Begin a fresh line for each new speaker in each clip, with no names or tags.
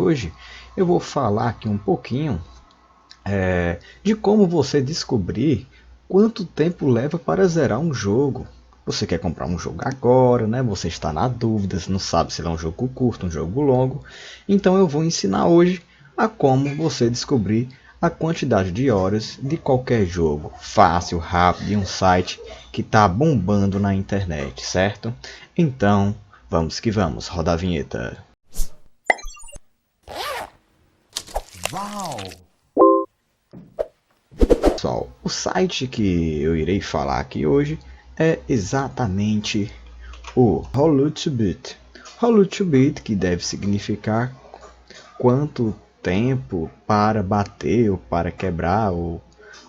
hoje eu vou falar aqui um pouquinho de como você descobrir quanto tempo leva para zerar um jogo. Você quer comprar um jogo agora, né? Você está na dúvida, não sabe se é um jogo curto, um jogo longo. Então eu vou ensinar hoje a como você descobrir a quantidade de horas de qualquer jogo, fácil, rápido, e um site que está bombando na internet, certo? Então, vamos que vamos, roda a vinheta.
Uau!
Pessoal, o site que eu irei falar aqui hoje é exatamente o How2Beat. How2Beat, que deve significar quanto tempo para bater ou para quebrar ou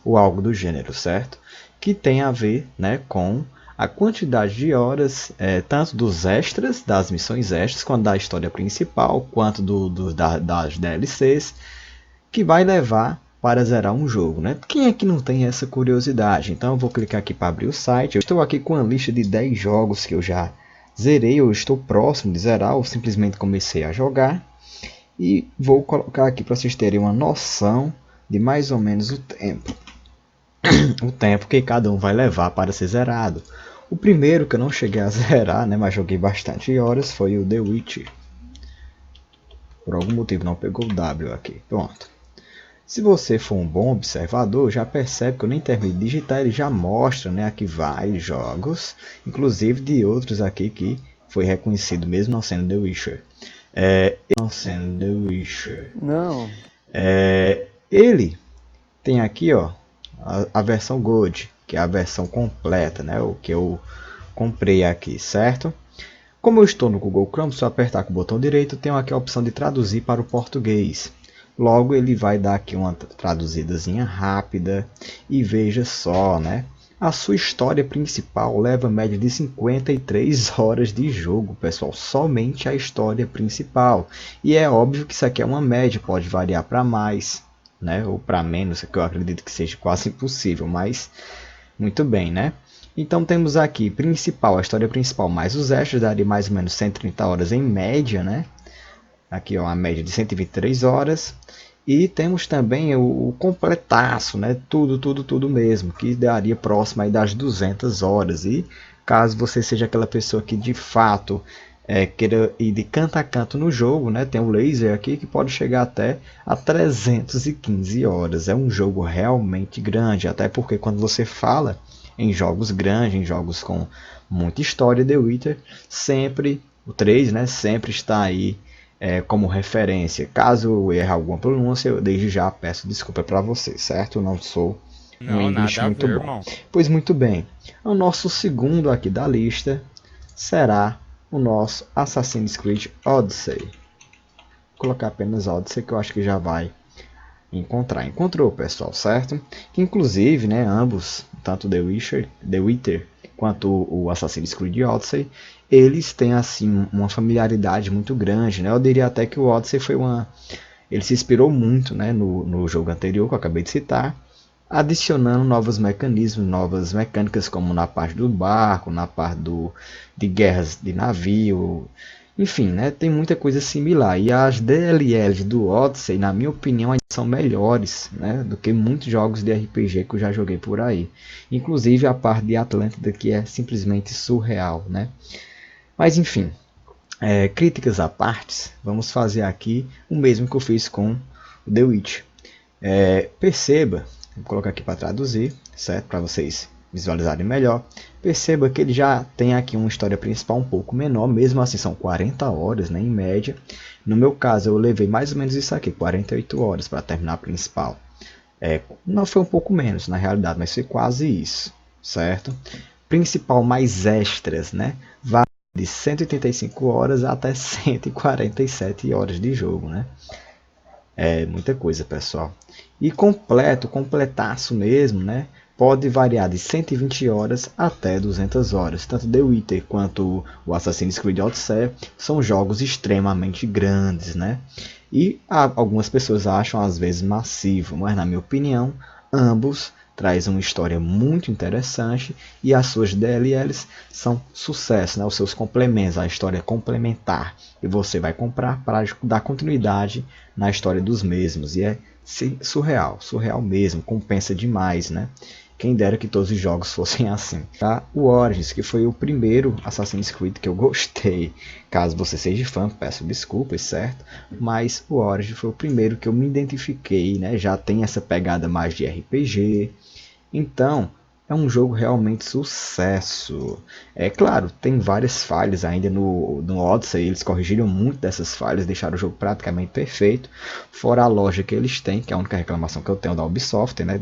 algo do gênero, certo? Que tem a ver, né, com a quantidade de horas, tanto dos extras, das missões extras, quanto da história principal, quanto das DLCs, que vai levar para zerar um jogo, né? Quem é que não tem essa curiosidade? Então eu vou clicar aqui para abrir o site. Eu estou aqui com a lista de 10 jogos que eu já zerei, ou estou próximo de zerar, ou simplesmente comecei a jogar. E vou colocar aqui para vocês terem uma noção de mais ou menos o tempo. O tempo que cada um vai levar para ser zerado. O primeiro que eu não cheguei a zerar, né, mas joguei bastante horas, foi o The Witcher. Por algum motivo não pegou o W aqui. Pronto. Se você for um bom observador, já percebe que eu nem terminei de digitar, ele já mostra, né, aqui vários jogos, inclusive de outros aqui que foi reconhecido mesmo não sendo The Witcher. Não sendo The Witcher.
Não.
Ele tem aqui, ó, a versão Gold, que é a versão completa, né, o que eu comprei aqui, certo? Como eu estou no Google Chrome, se eu apertar com o botão direito, tenho aqui a opção de traduzir para o português. Logo ele vai dar aqui uma traduzidazinha rápida e veja só, né? A sua história principal leva média de 53 horas de jogo, pessoal, somente a história principal. E é óbvio que isso aqui é uma média, pode variar para mais, né? Ou para menos, que eu acredito que seja quase impossível, mas muito bem, né? Então temos aqui principal, a história principal mais os extras, daria mais ou menos 130 horas em média, né? Aqui ó, a média de 123 horas. E temos também o completaço, né? Tudo mesmo, que daria próximo aí das 200 horas. E caso você seja aquela pessoa que de fato queira ir de canto a canto no jogo, né? Tem o laser aqui que pode chegar até a 315 horas. É um jogo realmente grande, até porque quando você fala em jogos grandes, em jogos com muita história, The Witcher sempre, o 3, né? Sempre está aí como referência. Caso eu erre alguma pronúncia, eu desde já peço desculpa para vocês, certo? Eu não sou um inglês muito bom.
Irmão.
Pois muito bem, o nosso segundo aqui da lista será o nosso Assassin's Creed Odyssey. Vou colocar apenas Odyssey, que eu acho que já vai encontrar. Encontrou, pessoal, certo? Que inclusive, né, ambos, tanto The Witcher quanto o Assassin's Creed Odyssey, eles têm assim uma familiaridade muito grande, né? Eu diria até que o Odyssey foi ele se inspirou muito, né, no jogo anterior que eu acabei de citar, adicionando novos mecanismos, novas mecânicas, como na parte do barco, na parte de guerras de navio, enfim, né, tem muita coisa similar. E as DLLs do Odyssey, na minha opinião, ainda são melhores, né, do que muitos jogos de RPG que eu já joguei por aí. Inclusive a parte de Atlântida, que é simplesmente surreal, né? Mas enfim, críticas à parte, vamos fazer aqui o mesmo que eu fiz com o The Witch. Perceba, vou colocar aqui para traduzir, certo? Para vocês visualizarem melhor. Perceba que ele já tem aqui uma história principal um pouco menor, mesmo assim são 40 horas, né, em média. No meu caso eu levei mais ou menos isso aqui, 48 horas para terminar a principal. Não foi um pouco menos na realidade, mas foi quase isso, certo? Principal mais extras, né? Vai de 185 horas até 147 horas de jogo, né? É muita coisa, pessoal. E completaço mesmo, né? Pode variar de 120 horas até 200 horas. Tanto The Witcher quanto o Assassin's Creed Odyssey são jogos extremamente grandes, né? E algumas pessoas acham às vezes massivo, mas na minha opinião, ambos traz uma história muito interessante e as suas DLLs são sucesso, né? Os seus complementos, a história complementar. E você vai comprar para dar continuidade na história dos mesmos. E é surreal, surreal mesmo, compensa demais, né? Quem dera que todos os jogos fossem assim. Tá? O Origins, que foi o primeiro Assassin's Creed que eu gostei. Caso você seja fã, peço desculpas, certo? Mas o Origins foi o primeiro que eu me identifiquei, né? Já tem essa pegada mais de RPG. Então, é um jogo realmente sucesso. É claro, tem várias falhas ainda no Odyssey. Eles corrigiram muito dessas falhas, deixaram o jogo praticamente perfeito. Fora a loja que eles têm, que é a única reclamação que eu tenho da Ubisoft, né?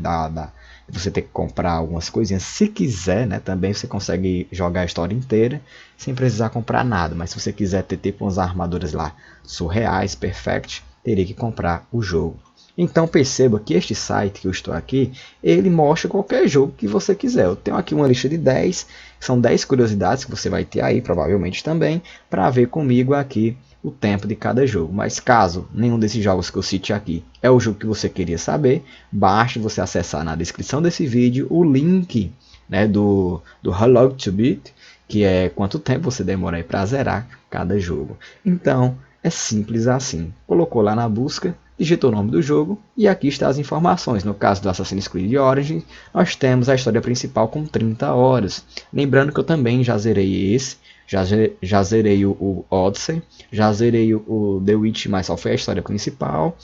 Você ter que comprar algumas coisinhas. Se quiser, né, também você consegue jogar a história inteira sem precisar comprar nada. Mas se você quiser ter tipo umas armaduras lá surreais, perfect, teria que comprar o jogo. Então perceba que este site que eu estou aqui, ele mostra qualquer jogo que você quiser. Eu tenho aqui uma lista de 10, são 10 curiosidades que você vai ter aí, provavelmente também, para ver comigo aqui o tempo de cada jogo. Mas caso nenhum desses jogos que eu cite aqui é o jogo que você queria saber, basta você acessar na descrição desse vídeo o link, né, do How Long to Beat, que é quanto tempo você demora aí para zerar cada jogo. Então é simples assim. Colocou lá na busca, digitou o nome do jogo e aqui estão as informações. No caso do Assassin's Creed Origins, nós temos a história principal com 30 horas. Lembrando que eu também já zerei esse, já zerei o Odyssey, já zerei o The Witch, mas só foi a história principal.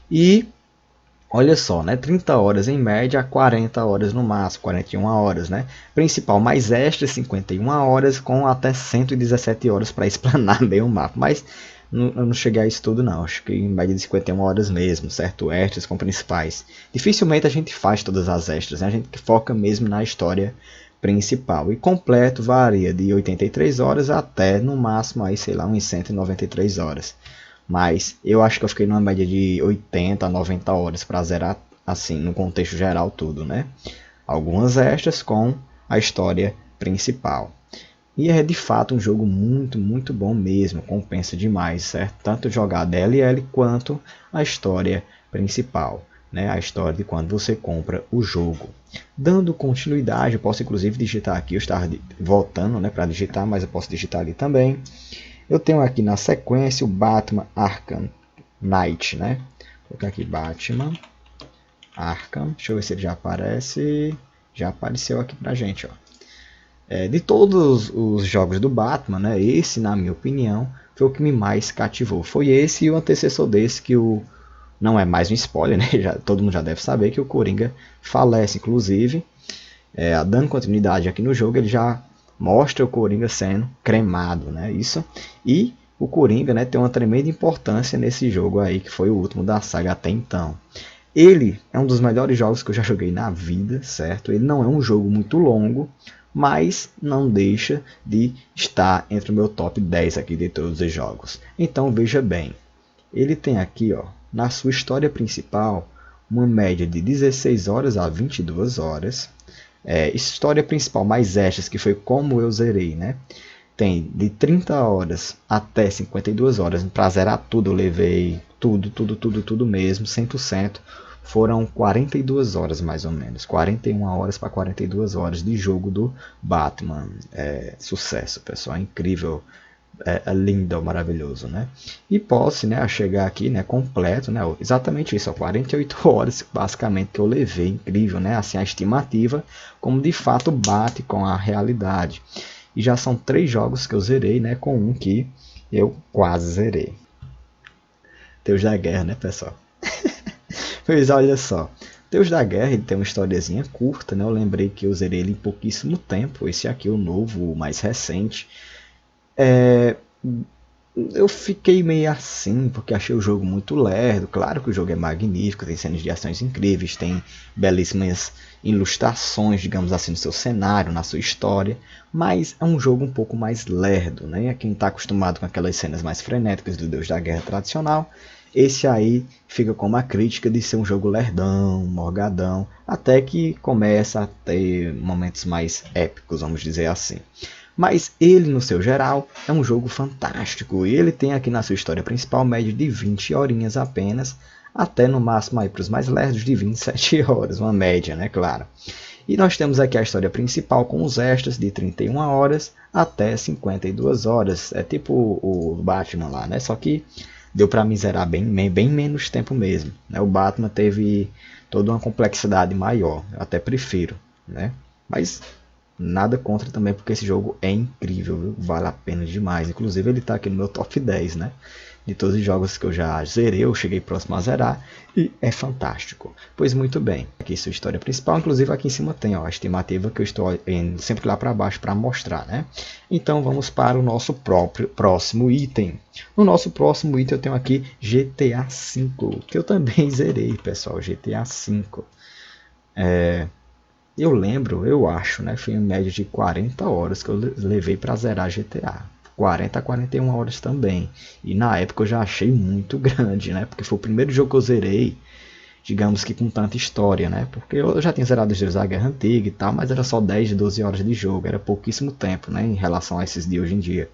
E olha só, né? 30 horas em média, 40 horas no máximo, 41 horas, né? Principal mais extra, 51 horas, com até 117 horas para explanar bem o mapa. Mas eu não cheguei a isso tudo não, acho que em média de 51 horas mesmo, certo? Extras com principais. Dificilmente a gente faz todas as extras, né? A gente foca mesmo na história principal. E completo varia de 83 horas até no máximo aí, sei lá, uns 193 horas. Mas eu acho que eu fiquei numa média de 80 a 90 horas para zerar assim, no contexto geral tudo, né? Algumas extras com a história principal. E é de fato um jogo muito, muito bom mesmo, compensa demais, certo? Tanto jogar a DLL quanto a história principal, né? A história de quando você compra o jogo. Dando continuidade, eu posso inclusive digitar aqui, eu estava voltando, né, para digitar, mas eu posso digitar ali também. Eu tenho aqui na sequência o Batman Arkham Knight, né? Vou colocar aqui Batman Arkham, deixa eu ver se ele já aparece. Já apareceu aqui pra gente, ó. De todos os jogos do Batman, né, esse, na minha opinião, foi o que me mais cativou. Foi esse e o antecessor desse, que não é mais um spoiler, né, todo mundo já deve saber que o Coringa falece. Inclusive, dando continuidade aqui no jogo, ele já mostra o Coringa sendo cremado, né, isso. E o Coringa, né, tem uma tremenda importância nesse jogo aí, que foi o último da saga até então. Ele é um dos melhores jogos que eu já joguei na vida, certo? Ele não é um jogo muito longo, mas não deixa de estar entre o meu top 10 aqui de todos os jogos. Então veja bem, ele tem aqui, ó, na sua história principal, uma média de 16 horas a 22 horas. História principal mais extras, que foi como eu zerei, né? Tem de 30 horas até 52 horas. Para zerar tudo, eu levei tudo mesmo, 100%. Foram 42 horas mais ou menos, 41 horas para 42 horas de jogo do Batman. Sucesso, pessoal, é incrível, é lindo, maravilhoso, né? E posso, né, chegar aqui, né, completo, né, exatamente isso, 48 horas basicamente que eu levei, incrível, né? Assim, a estimativa, como de fato bate com a realidade. E já são 3 jogos que eu zerei, né, com um que eu quase zerei. Deus da Guerra, né, pessoal? Pois olha só, Deus da Guerra, ele tem uma historiazinha curta, né? Eu lembrei que eu zerei ele em pouquíssimo tempo. Esse aqui é o novo, o mais recente. Eu fiquei meio assim, porque achei o jogo muito lerdo. Claro que o jogo é magnífico, tem cenas de ações incríveis, tem belíssimas ilustrações, digamos assim, no seu cenário, na sua história. Mas é um jogo um pouco mais lerdo, né? Quem está acostumado com aquelas cenas mais frenéticas do Deus da Guerra tradicional, esse aí fica com uma crítica de ser um jogo lerdão, morgadão, até que começa a ter momentos mais épicos, vamos dizer assim. Mas ele, no seu geral, é um jogo fantástico. E ele tem aqui na sua história principal média de 20 horinhas apenas, até no máximo aí para os mais lerdos de 27 horas, uma média, né, claro. E nós temos aqui a história principal com os extras de 31 horas até 52 horas. É tipo o Batman lá, né? Só que deu para miserar bem menos tempo mesmo, né? O Batman teve toda uma complexidade maior. Eu até prefiro, né? Mas nada contra também, porque esse jogo é incrível, viu? Vale a pena demais. Inclusive ele está aqui no meu top 10, né? De todos os jogos que eu já zerei, eu cheguei próximo a zerar e é fantástico. Pois muito bem, aqui sua história principal, inclusive aqui em cima tem ó, a estimativa que eu estou indo sempre lá para baixo para mostrar, né? Então vamos para o nosso próximo item. No nosso próximo item eu tenho aqui GTA V, que eu também zerei, pessoal, GTA V. Eu lembro, eu acho, né? Foi em média de 40 horas que eu levei para zerar GTA. 40 a 41 horas também. E na época eu já achei muito grande, né? Porque foi o primeiro jogo que eu zerei, digamos que com tanta história, né? Porque eu já tinha zerado os jogos da Guerra Antiga e tal, mas era só 10, 12 horas de jogo. Era pouquíssimo tempo, né? Em relação a esses de hoje em dia.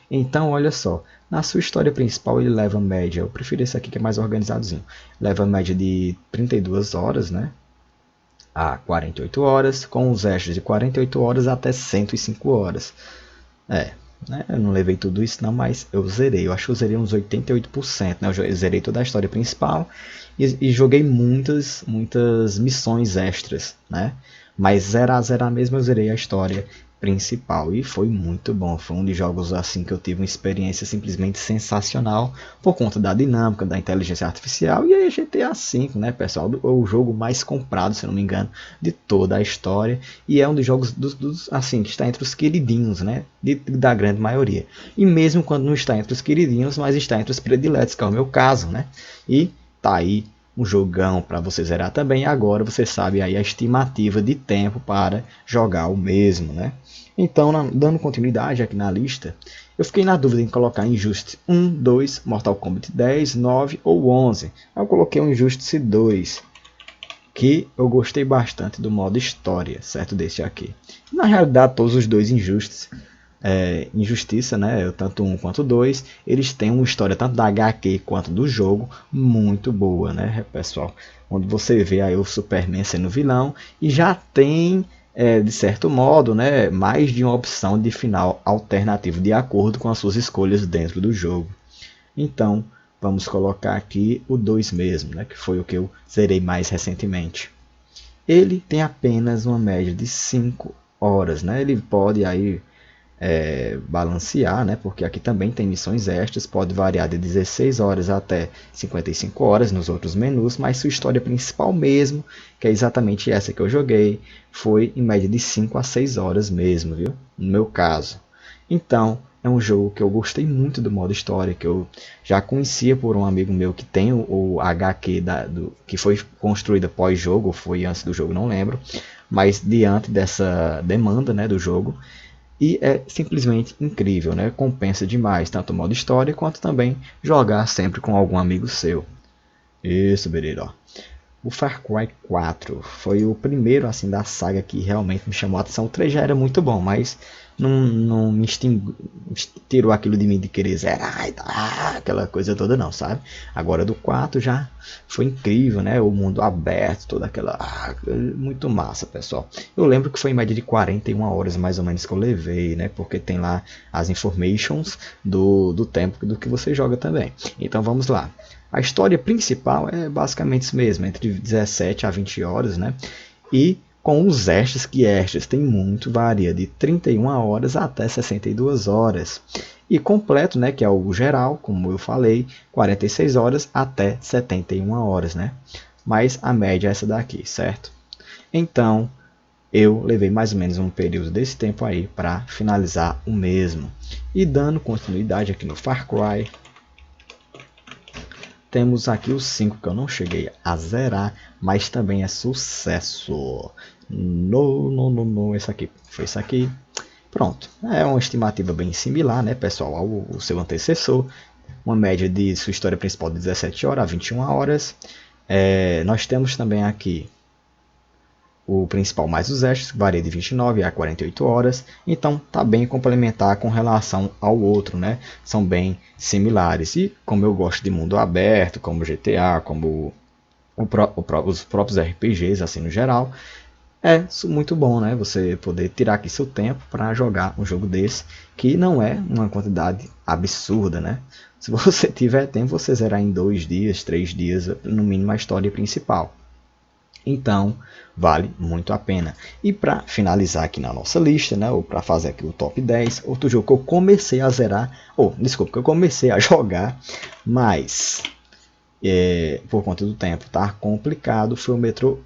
Então, olha só. Na sua história principal ele leva média, eu prefiro esse aqui que é mais organizadozinho. Leva média de 32 horas, né? A 48 horas, com os extras de 48 horas até 105 horas. Né? Eu não levei tudo isso não, mas eu zerei. Eu acho que eu zerei uns 88%. Né? Eu zerei toda a história principal e joguei muitas missões extras. Né? Mas zerar mesmo eu zerei a história principal e foi muito bom. Foi um dos jogos assim que eu tive uma experiência simplesmente sensacional por conta da dinâmica, da inteligência artificial. E aí GTA V, né, pessoal, o jogo mais comprado, se não me engano, de toda a história, e é um dos jogos assim que está entre os queridinhos, né, da grande maioria. E mesmo quando não está entre os queridinhos, mas está entre os prediletos, que é o meu caso, né? E tá aí um jogão para você zerar também. Agora você sabe aí a estimativa de tempo para jogar o mesmo, né? Então, dando continuidade aqui na lista, eu fiquei na dúvida em colocar Injustice 1, 2, Mortal Kombat 10, 9 ou 11. Eu coloquei o Injustice 2, que eu gostei bastante do modo história, certo? Desse aqui. Na realidade, todos os dois Injustiça, né? Tanto um quanto dois, eles têm uma história tanto da HQ quanto do jogo muito boa, né, pessoal? Onde você vê aí o Superman sendo vilão e já tem, de certo modo, né, mais de uma opção de final alternativo de acordo com as suas escolhas dentro do jogo. Então, vamos colocar aqui o 2 mesmo, né, que foi o que eu zerei mais recentemente. Ele tem apenas uma média de 5 horas, né? Ele pode aí balancear, né? Porque aqui também tem missões extras, pode variar de 16 horas até 55 horas nos outros menus, mas sua história principal mesmo, que é exatamente essa que eu joguei, foi em média de 5 a 6 horas mesmo, viu? No meu caso. Então, é um jogo que eu gostei muito do modo história, que eu já conhecia por um amigo meu que tem o HQ que foi construída pós-jogo, foi antes do jogo, não lembro, mas diante dessa demanda, né, do jogo, e é simplesmente incrível, né? Compensa demais, tanto o modo história quanto também jogar sempre com algum amigo seu. Isso, beleza. O Far Cry 4 foi o primeiro assim da saga que realmente me chamou a atenção. O 3 já era muito bom, mas não me tirou aquilo de mim de querer zerar e tal, aquela coisa toda não, sabe? Agora do 4 já foi incrível, né? O mundo aberto, toda aquela... muito massa, pessoal. Eu lembro que foi em média de 41 horas mais ou menos que eu levei, né? Porque tem lá as informations do tempo do que você joga também. Então vamos lá. A história principal é basicamente isso mesmo, entre 17 a 20 horas, né? E com os extras, que extras tem muito, varia de 31 horas até 62 horas. E completo, né, que é o geral, como eu falei, 46 horas até 71 horas, né? Mas a média é essa daqui, certo? Então, eu levei mais ou menos um período desse tempo aí para finalizar o mesmo. E dando continuidade aqui no Far Cry, temos aqui o 5 que eu não cheguei a zerar, mas também é sucesso. Esse aqui foi isso aqui. Pronto, é uma estimativa bem similar, né, pessoal, ao seu antecessor. Uma média de sua história principal de 17 horas a 21 horas. Nós temos também aqui o principal mais os extras, que varia de 29 a 48 horas, então tá bem complementar com relação ao outro, né? São bem similares. E como eu gosto de mundo aberto, como GTA, como os próprios RPGs, assim no geral, é muito bom, né? Você poder tirar aqui seu tempo para jogar um jogo desse, que não é uma quantidade absurda, né? Se você tiver tempo, você zerar em 2 dias, 3 dias, no mínimo a história principal. Então, vale muito a pena. E para finalizar aqui na nossa lista, né, ou para fazer aqui o top 10, outro jogo que eu comecei a zerar, desculpa, que eu comecei a jogar, mas por conta do tempo tá complicado, foi o Metro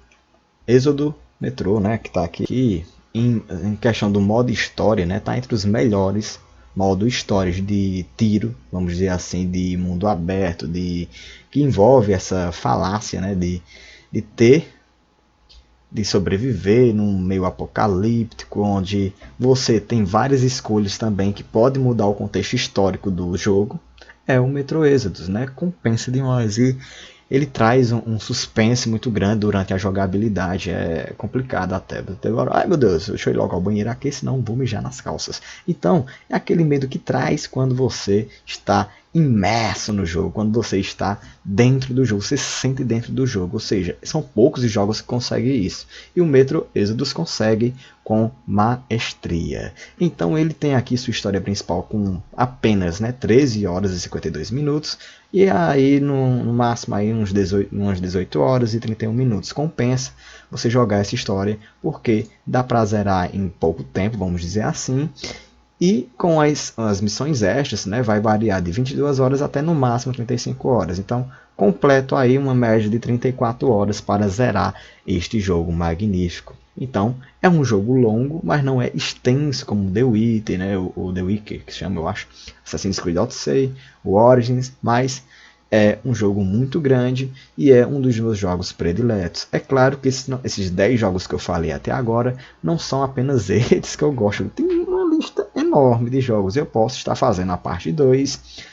Exodus Metro, né, que está aqui em questão do modo história, né, tá entre os melhores modo histórias de tiro, vamos dizer assim, de mundo aberto, que envolve essa falácia, né, de sobreviver num meio apocalíptico, onde você tem várias escolhas também que podem mudar o contexto histórico do jogo. É o Metro Exodus, né? Compensa demais. E ele traz um suspense muito grande durante a jogabilidade. É complicado até. Ai meu Deus, deixa eu ir logo ao banheiro aqui, senão vou mijar nas calças. Então, é aquele medo que traz quando você está imerso no jogo, quando você está dentro do jogo, você se sente dentro do jogo, ou seja, são poucos os jogos que conseguem isso, e o Metro Exodus consegue com maestria. Então ele tem aqui sua história principal com apenas 13 horas e 52 minutos, e aí no máximo aí umas 18 horas e 31 minutos. Compensa você jogar essa história, porque dá pra zerar em pouco tempo, vamos dizer assim. E com as missões extras, né, vai variar de 22 horas até no máximo 35 horas. Então, completo aí uma média de 34 horas para zerar este jogo magnífico. Então, é um jogo longo, mas não é extenso como The Witcher, né, o The Witcher, que se chama, eu acho, Assassin's Creed Odyssey, o Origins, mas é um jogo muito grande e é um dos meus jogos prediletos. É claro que esses 10 jogos que eu falei até agora não são apenas eles que eu gosto. Tem uma lista enorme de jogos. Eu posso estar fazendo a parte 2,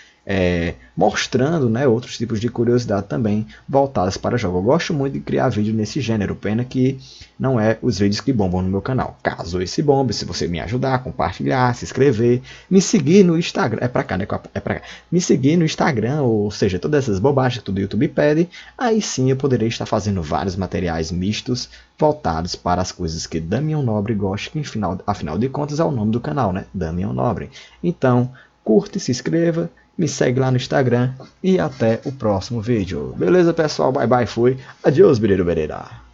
mostrando, né, outros tipos de curiosidade também voltadas para jogos. Eu gosto muito de criar vídeo nesse gênero, pena que não é os vídeos que bombam no meu canal. Caso esse bombe, se você me ajudar, compartilhar, se inscrever, me seguir no Instagram, é pra cá, né? É pra cá. Me seguir no Instagram, ou seja, todas essas bobagens que tudo YouTube pede, aí sim eu poderei estar fazendo vários materiais mistos voltados para as coisas que Damião Nobre gosta, que afinal de contas é o nome do canal, né? Damião Nobre. Então, curte, se inscreva, me segue lá no Instagram e até o próximo vídeo. Beleza, pessoal? Bye bye, fui. Adeus, Bereiro Bereira.